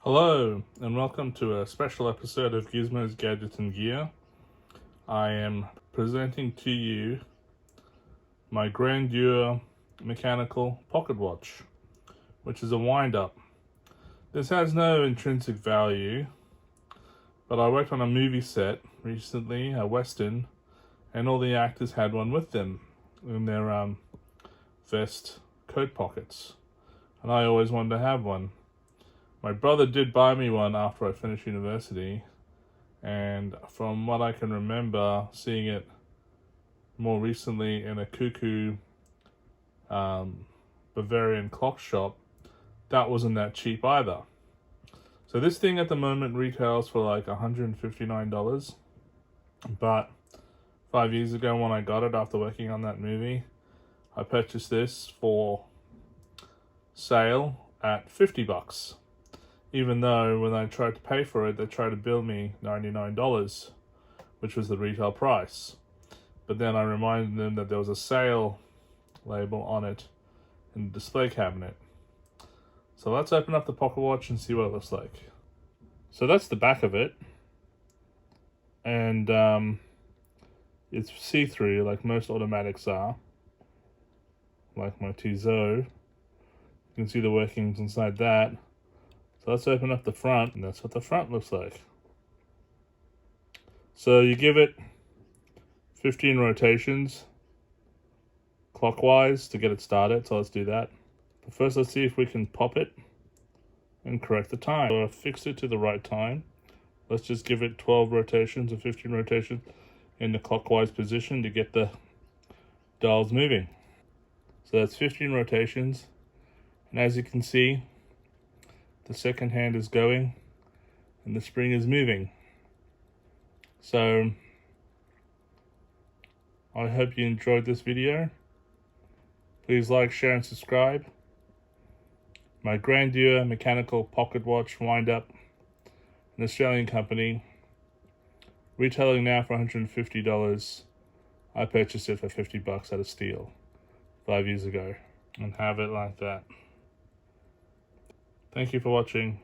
Hello, and welcome to a special episode of Gizmos, Gadgets and Gear. I am presenting to you my GRANDEUR mechanical pocket watch, which is a wind-up. This has no intrinsic value, but I worked on a movie set recently, a Western, and all the actors had one with them in their vest coat pockets, and I always wanted to have one. My brother did buy me one after I finished university, and from what I can remember, seeing it more recently in a cuckoo Bavarian clock shop, that wasn't that cheap either. So this thing at the moment retails for like $159, but 5 years ago when I got it after working on that movie, I purchased this for sale at $50. Even though when I tried to pay for it, they tried to bill me $99, which was the retail price. But then I reminded them that there was a sale label on it in the display cabinet. So let's open up the pocket watch and see what it looks like. So that's the back of it. And it's see-through like most automatics are. Like my Tissot. You can see the workings inside that. So let's open up the front, and that's what the front looks like. So you give it 15 rotations clockwise to get it started, so let's do that. But first let's see if we can pop it and correct the time. So I fixed it to the right time. Let's just give it 12 rotations or 15 rotations in the clockwise position to get the dials moving. So that's 15 rotations, and as you can see, the second hand is going and the spring is moving. So I hope you enjoyed this video. Please like, share and subscribe. My GRANDEUR mechanical pocket watch wind-up, an Australian company, retailing now for $150. I purchased it for $50 out of steel 5 years ago, and have it like that. Thank you for watching.